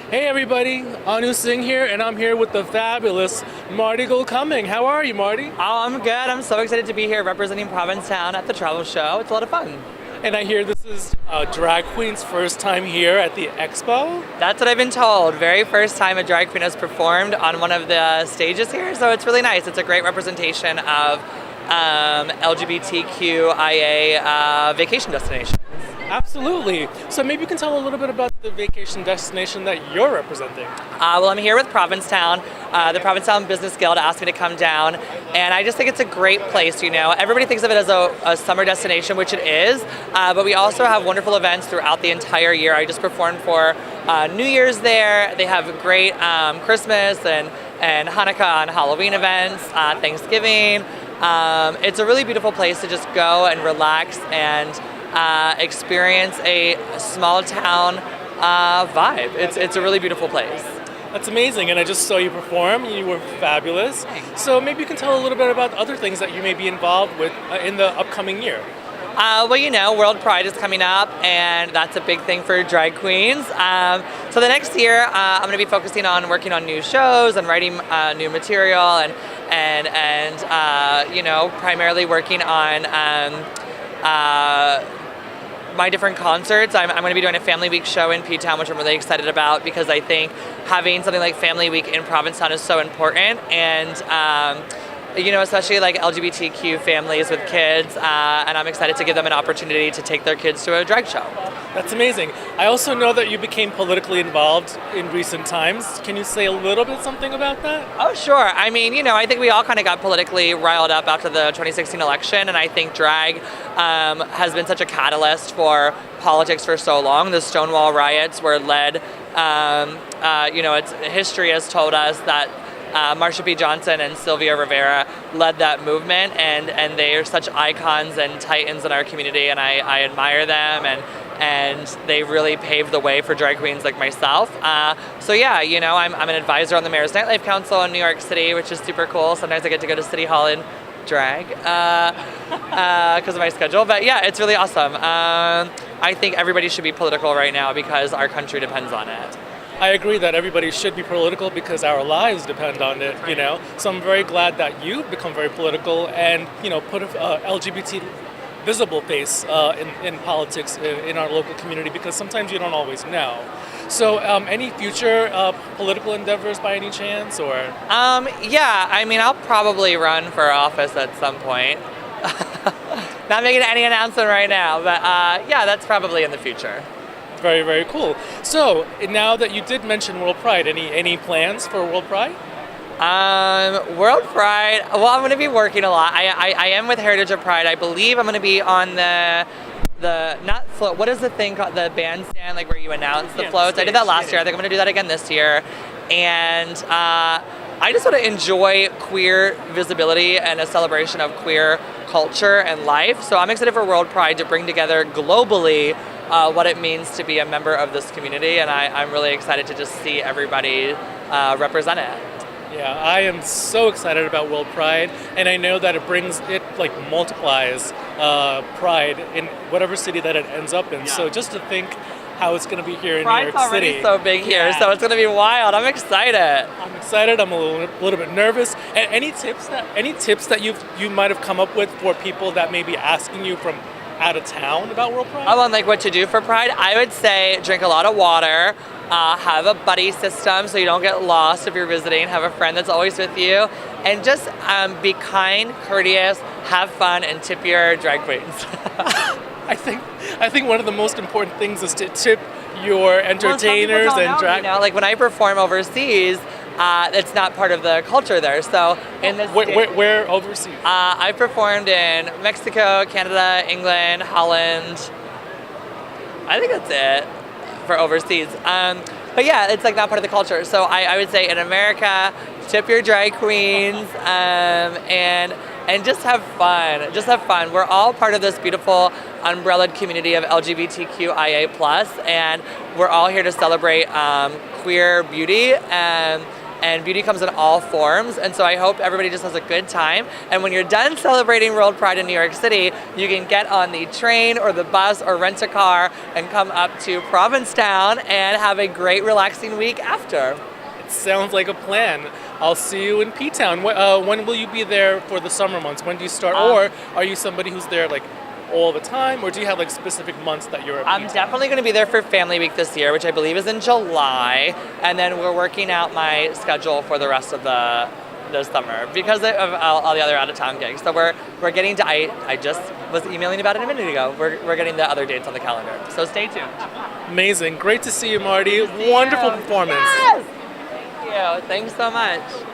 Hey everybody, Anu Singh here, and I'm here with the fabulous Marti Gould Cummings. How are you, Marty? Oh, I'm good. I'm so excited to be here representing Provincetown at the travel show. It's a lot of fun. And I hear this is drag queen's first time here at the expo. That's what I've been told. Very first time a drag queen has performed on one of the stages here, so it's really nice. It's a great representation of LGBTQIA vacation destinations. Absolutely. So maybe you can tell a little bit about the vacation destination that you're representing. Well, I'm here with Provincetown. The Provincetown Business Guild asked me to come down, and I just think it's a great place. You know, everybody thinks of it as a summer destination, which it is, but we also have wonderful events throughout the entire year. I just performed for New Year's there. They have great Christmas and Hanukkah and Halloween events, Thanksgiving. It's a really beautiful place to just go and relax and experience a small town vibe. It's a really beautiful place. That's amazing, and I just saw you perform. You were fabulous. Thanks. So maybe you can tell a little bit about other things that you may be involved with in the upcoming year. Well, you know, World Pride is coming up, and that's a big thing for drag queens. So the next year, I'm going to be focusing on working on new shows and writing new material, and you know, primarily working on my different concerts. I'm going to be doing a Family Week show in P-Town, which I'm really excited about because I think having something like Family Week in Provincetown is so important, and you know, especially like LGBTQ families with kids, and I'm excited to give them an opportunity to take their kids to a drag show. That's amazing. I also know that you became politically involved in recent times. Can you say a little bit something about that? Oh, sure. I mean, you know, I think we all kind of got politically riled up after the 2016 election, and I think drag has been such a catalyst for politics for so long. The Stonewall riots were led, you know, history has told us that Marsha P. Johnson and Sylvia Rivera led that movement, and they are such icons and titans in our community, and I admire them, and they really paved the way for drag queens like myself. So yeah, you know, I'm an advisor on the Mayor's Nightlife Council in New York City, which is super cool. Sometimes I get to go to City Hall and drag because of my schedule, but yeah, it's really awesome. I think everybody should be political right now because our country depends on it. I agree that everybody should be political because our lives depend on it, you know. So I'm very glad that you've become very political and, you know, put a LGBT visible face in politics in our local community because sometimes you don't always know. So any future political endeavors by any chance, or? Yeah, I mean, I'll probably run for office at some point. Not making any announcement right now, but yeah, that's probably in the future. Very, very cool. So now that you did mention World Pride, any plans for World Pride? World Pride. Well, I'm going to be working a lot. I am with Heritage of Pride. I believe I'm going to be on the not float. What is the thing called? The bandstand, like where you announce the floats. I did that last year. I think I'm going to do that again this year. And I just want to enjoy queer visibility and a celebration of queer culture and life. So I'm excited for World Pride to bring together globally what it means to be a member of this community, and I'm really excited to just see everybody represent it. Yeah, I am so excited about World Pride, and I know that it multiplies pride in whatever city that it ends up in. Yeah. So just to think how it's going to be here in New York City. Pride's already so big here, so it's going to be wild. I'm excited. I'm a little bit nervous. And any tips that you might have come up with for people that may be asking you from out of town about World Pride? Oh, and like what to do for Pride? I would say drink a lot of water, have a buddy system so you don't get lost if you're visiting, have a friend that's always with you, and just be kind, courteous, have fun, and tip your drag queens. I think one of the most important things is to tip your entertainers and drag. You know, like when I perform overseas, it's not part of the culture there. So in this where overseas? I performed in Mexico, Canada, England, Holland. I think that's it for overseas. But yeah, it's like not part of the culture. So I would say in America, tip your drag queens and just have fun. Just have fun. We're all part of this beautiful umbrellaed community of LGBTQIA+, and we're all here to celebrate queer beauty and beauty comes in all forms. And so I hope everybody just has a good time. And when you're done celebrating World Pride in New York City, you can get on the train or the bus or rent a car and come up to Provincetown and have a great, relaxing week after. It sounds like a plan. I'll see you in P-Town. When will you be there for the summer months? When do you start? Or are you somebody who's there like all the time, or do you have like specific months that you're at? I'm definitely going to be there for Family Week this year, which I believe is in July, and then we're working out my schedule for the rest of the summer because of all the other out-of-town gigs. So we're getting to, I just was emailing about it a minute ago. We're getting the other dates on the calendar. So stay tuned. Amazing. Great to see you, Marti. Wonderful performance. Yes! Thank you. Thanks so much.